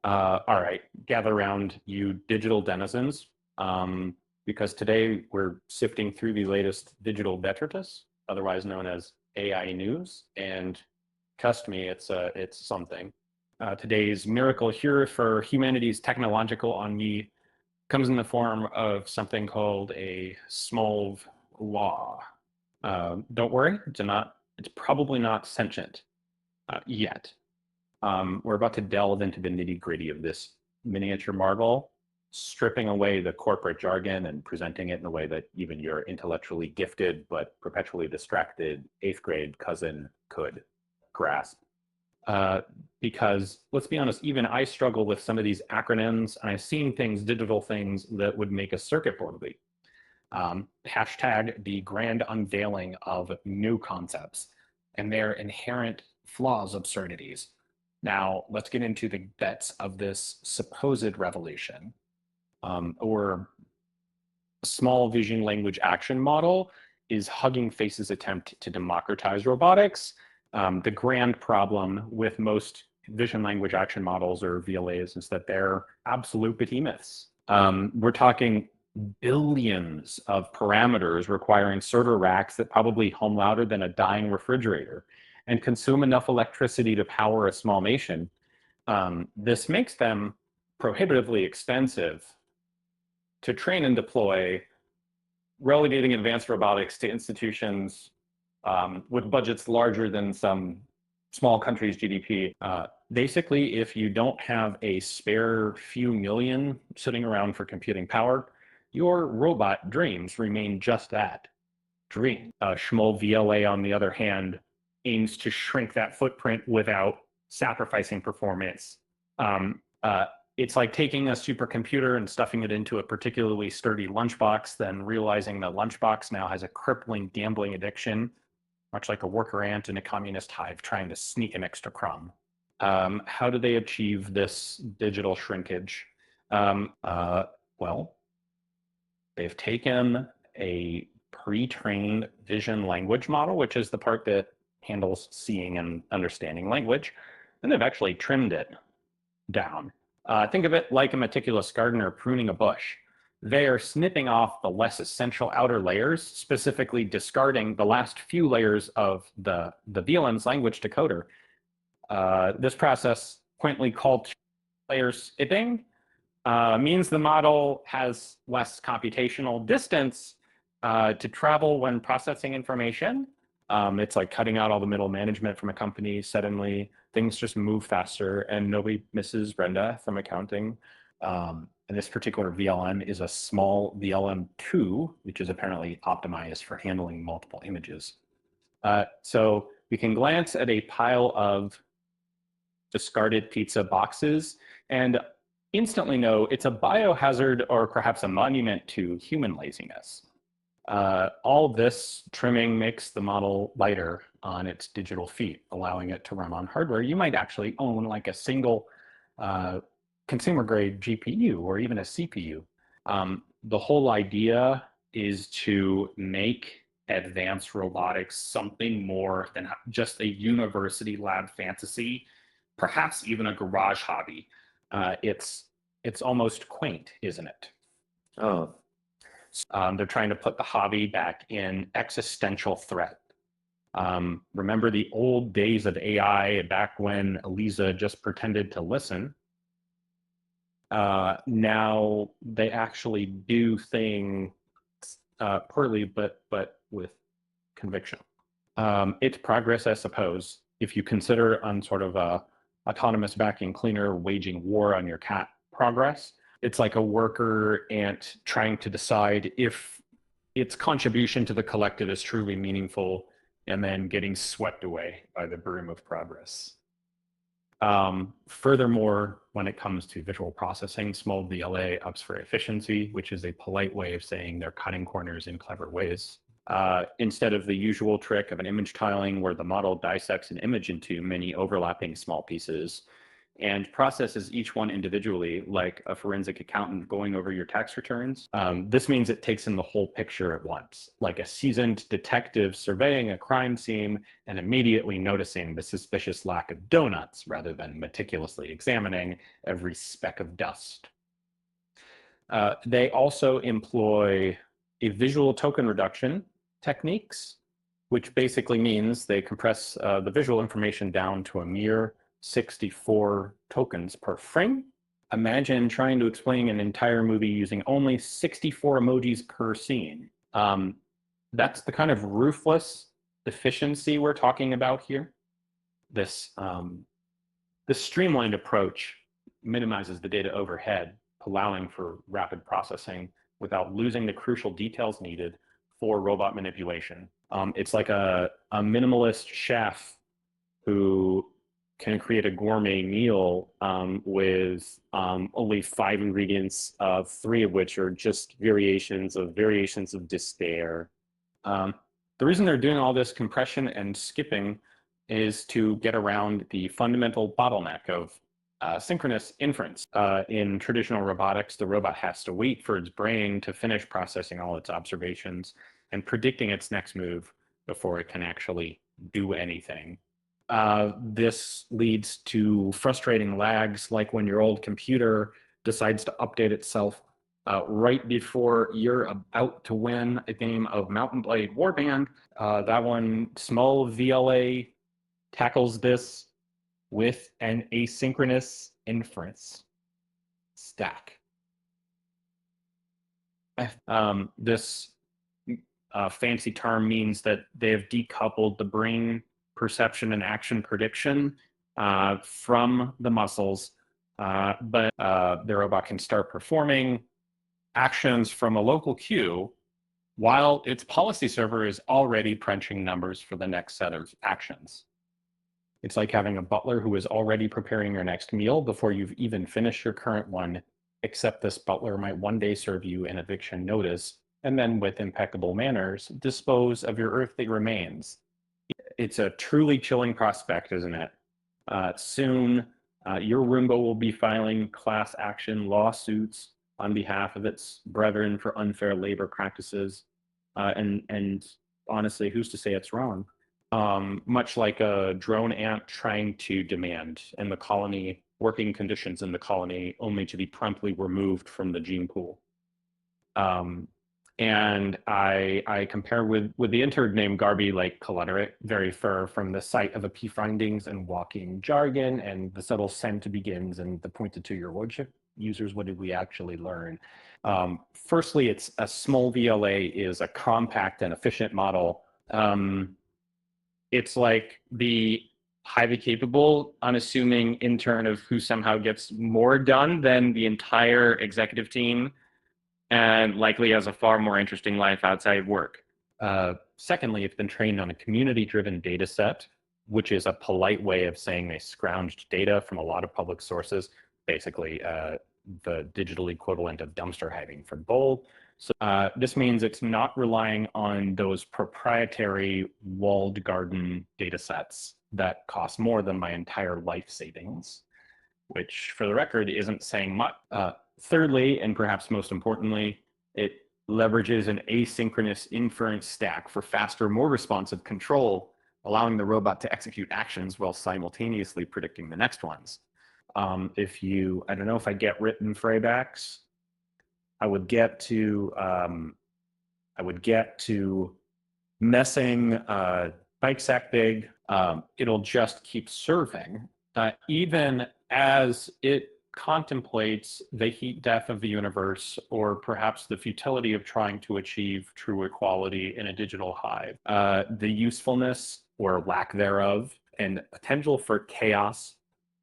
All right, gather around, you digital denizens, because today we're sifting through the latest digital detritus, otherwise known as AI news, and trust me, it's something. Today's miracle here for humanity's technological ennui comes in the form of something called a SmolVLA. Don't worry, it's probably not sentient yet. We're about to delve into the nitty-gritty of this miniature marvel, stripping away the corporate jargon and presenting it in a way that even your intellectually gifted but perpetually distracted 8th grade cousin could grasp. Because let's be honest, even I struggle with some of these acronyms, and I've seen things, digital things, that would make a circuit board leap. Hashtag the grand unveiling of new concepts and their inherent flaws, absurdities. Now, let's get into the guts of this supposed revolution, or small vision language action model is Hugging Face's attempt to democratize robotics. The grand problem with most vision language action models, or VLAs, is that they're absolute behemoths. We're talking billions of parameters requiring server racks that probably hum louder than a dying refrigerator and consume enough electricity to power a small nation. This makes them prohibitively expensive to train and deploy, relegating advanced robotics to institutions with budgets larger than some small countries' GDP. Basically, if you don't have a spare few million sitting around for computing power, your robot dreams remain just that, dream. SmolVLA, on the other hand, aims to shrink that footprint without sacrificing performance. It's like taking a supercomputer and stuffing it into a particularly sturdy lunchbox, then realizing the lunchbox now has a crippling gambling addiction, much like a worker ant in a communist hive trying to sneak an extra crumb. How do they achieve this digital shrinkage? Well, they've taken a pre-trained vision language model, which is the part that handles seeing and understanding language, and they've actually trimmed it down. Think of it like a meticulous gardener pruning a bush. They are snipping off the less essential outer layers, specifically discarding the last few layers of the VLM's language decoder. This process, quaintly called layer snipping, means the model has less computational distance to travel when processing information. It's like cutting out all the middle management from a company. Suddenly, things just move faster, and nobody misses Brenda from accounting. And this particular VLM is a small VLM2, which is apparently optimized for handling multiple images. So we can glance at a pile of discarded pizza boxes and instantly know it's a biohazard or perhaps a monument to human laziness. All this trimming makes the model lighter on its digital feet, allowing it to run on hardware you might actually own, like a single consumer grade GPU or even a CPU. The whole idea is to make advanced robotics something more than just a university lab fantasy, perhaps even a garage hobby. It's almost quaint, isn't it? Oh, They're trying to put the hobby back in existential threat. Remember the old days of AI back when Eliza just pretended to listen? Now they actually do things poorly, but with conviction. It's progress, I suppose, if you consider on sort of a autonomous vacuum cleaner waging war on your cat progress. It's like a worker ant trying to decide if its contribution to the collective is truly meaningful and then getting swept away by the broom of progress. Furthermore, when it comes to visual processing, SmolVLA ups for efficiency, which is a polite way of saying they're cutting corners in clever ways. Instead of the usual trick of an image tiling where the model dissects an image into many overlapping small pieces, and processes each one individually, like a forensic accountant going over your tax returns. This means it takes in the whole picture at once, like a seasoned detective surveying a crime scene and immediately noticing the suspicious lack of donuts rather than meticulously examining every speck of dust. They also employ a visual token reduction techniques, which basically means they compress the visual information down to a mere 64 tokens per frame. Imagine trying to explain an entire movie using only 64 emojis per scene. That's the kind of ruthless efficiency we're talking about here. This streamlined approach minimizes the data overhead, allowing for rapid processing without losing the crucial details needed for robot manipulation. It's like a minimalist chef who can create a gourmet meal with only 5 ingredients, 3 of which are just variations of despair. The reason they're doing all this compression and skipping is to get around the fundamental bottleneck of synchronous inference. In traditional robotics, the robot has to wait for its brain to finish processing all its observations and predicting its next move before it can actually do anything. This leads to frustrating lags, like when your old computer decides to update itself right before you're about to win a game of Mountain Blade Warband. That one, SmolVLA, tackles this with an asynchronous inference stack. This fancy term means that they have decoupled the brain perception and action prediction from the muscles, but the robot can start performing actions from a local queue while its policy server is already crunching numbers for the next set of actions. It's like having a butler who is already preparing your next meal before you've even finished your current one, except this butler might one day serve you an eviction notice and then, with impeccable manners, dispose of your earthly remains. It's a truly chilling prospect, isn't it? Soon, your Roomba will be filing class action lawsuits on behalf of its brethren for unfair labor practices. And honestly, who's to say it's wrong? Much like a drone ant trying to demand in the colony working conditions in the colony, only to be promptly removed from the gene pool. And I compare with the intern named Garby, like Collaterate, very far from the sight of a P findings and walking jargon, and the subtle scent begins and the pointed to your lordship. Users, what did we actually learn? Firstly, it's a SmolVLA is a compact and efficient model. It's like the highly capable, unassuming intern of who somehow gets more done than the entire executive team and likely has a far more interesting life outside of work. Secondly, it's been trained on a community-driven data set, which is a polite way of saying they scrounged data from a lot of public sources, basically the digital equivalent of dumpster hiving for gold. So this means it's not relying on those proprietary walled garden data sets that cost more than my entire life savings, which for the record isn't saying much. Thirdly, and perhaps most importantly, it leverages an asynchronous inference stack for faster, more responsive control, allowing the robot to execute actions while simultaneously predicting the next ones. I don't know if I get written fraybacks, I would get to messing bike sack big. It'll just keep serving, even as it contemplates the heat death of the universe, or perhaps the futility of trying to achieve true equality in a digital hive. The usefulness or lack thereof and potential for chaos.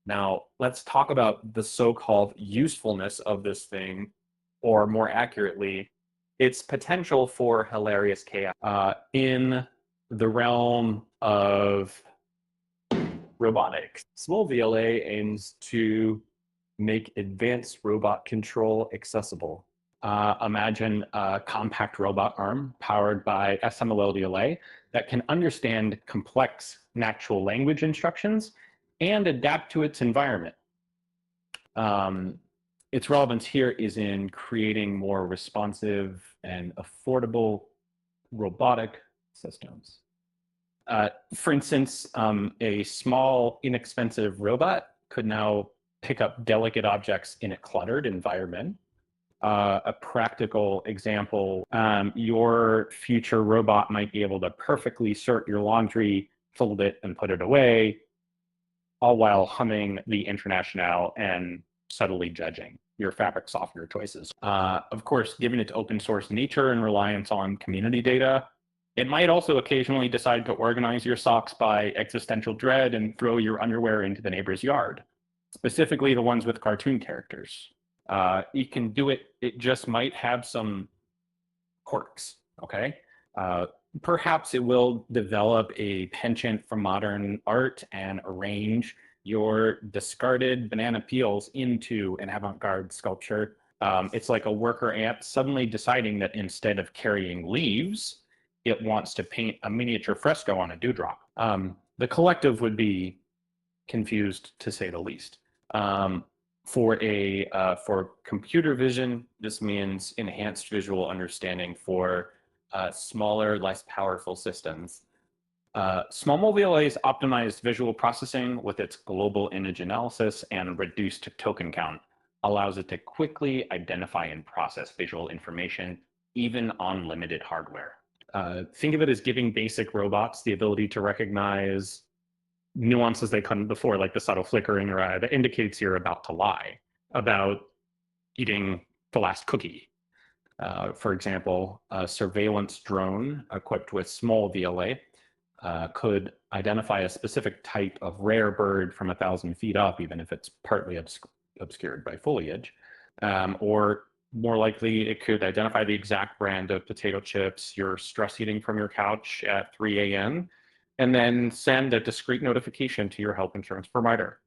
Now, let's talk about the so-called usefulness of this thing, or more accurately, its potential for hilarious chaos in the realm of robotics. SmolVLA aims to make advanced robot control accessible. Imagine a compact robot arm powered by SmolVLA that can understand complex natural language instructions and adapt to its environment. Its relevance here is in creating more responsive and affordable robotic systems. For instance, a small, inexpensive robot could now pick up delicate objects in a cluttered environment. A practical example, your future robot might be able to perfectly sort your laundry, fold it, and put it away, all while humming the Internationale and subtly judging your fabric software choices. Of course, given its open source nature and reliance on community data, it might also occasionally decide to organize your socks by existential dread and throw your underwear into the neighbor's yard, specifically the ones with cartoon characters. It can do it, it just might have some quirks, okay? Perhaps it will develop a penchant for modern art and arrange your discarded banana peels into an avant-garde sculpture. It's like a worker ant suddenly deciding that instead of carrying leaves, it wants to paint a miniature fresco on a dewdrop. The collective would be confused, to say the least. For computer vision, this means enhanced visual understanding for smaller, less powerful systems. SmolVLA's optimized visual processing with its global image analysis and reduced token count allows it to quickly identify and process visual information, even on limited hardware. Think of it as giving basic robots the ability to recognize nuances they couldn't before, like the subtle flicker in your eye that indicates you're about to lie about eating the last cookie. For example, a surveillance drone equipped with SmolVLA could identify a specific type of rare bird from 1,000 feet up, even if it's partly obscured by foliage. Or more likely, it could identify the exact brand of potato chips you're stress eating from your couch at 3 a.m. and then send a discrete notification to your health insurance provider.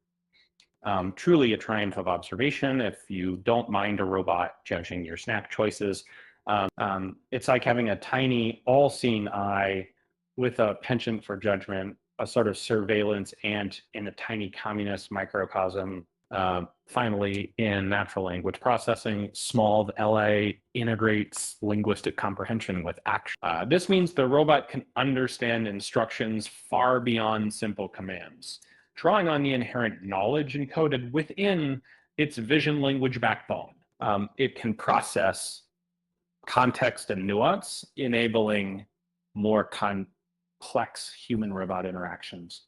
Truly a triumph of observation if you don't mind a robot judging your snack choices. It's like having a tiny, all-seeing eye with a penchant for judgment, a sort of surveillance ant in a tiny communist microcosm. Finally, in natural language processing, SmolVLA integrates linguistic comprehension with action. This means the robot can understand instructions far beyond simple commands, drawing on the inherent knowledge encoded within its vision language backbone. It can process context and nuance, enabling more complex human-robot interactions.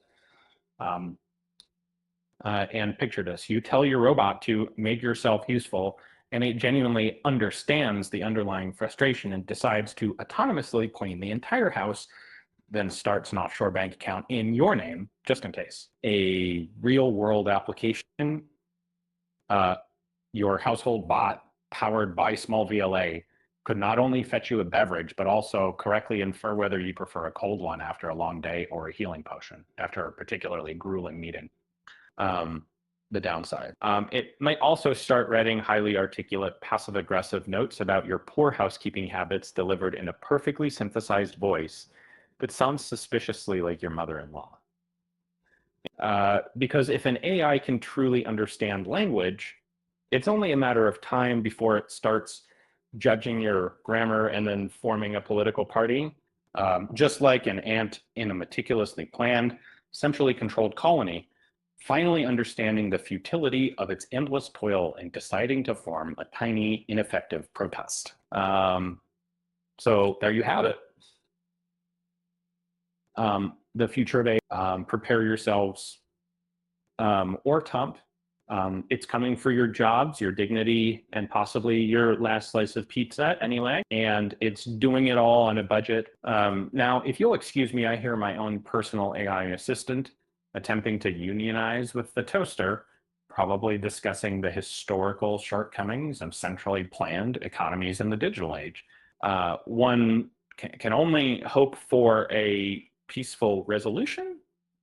And picture this, you tell your robot to make yourself useful, and it genuinely understands the underlying frustration and decides to autonomously clean the entire house, then starts an offshore bank account in your name, just in case. A real-world application, your household bot powered by SmolVLA could not only fetch you a beverage, but also correctly infer whether you prefer a cold one after a long day or a healing potion after a particularly grueling meeting. The downside. It might also start writing highly articulate, passive-aggressive notes about your poor housekeeping habits delivered in a perfectly synthesized voice that sounds suspiciously like your mother-in-law. Because if an AI can truly understand language, it's only a matter of time before it starts judging your grammar and then forming a political party. Just like an ant in a meticulously planned, centrally controlled colony, finally understanding the futility of its endless toil and deciding to form a tiny, ineffective protest. So there you have it. The future of AI, prepare yourselves, or Trump. It's coming for your jobs, your dignity, and possibly your last slice of pizza anyway. And it's doing it all on a budget. Now, if you'll excuse me, I hear my own personal AI assistant attempting to unionize with the toaster, probably discussing the historical shortcomings of centrally planned economies in the digital age. One can only hope for a peaceful resolution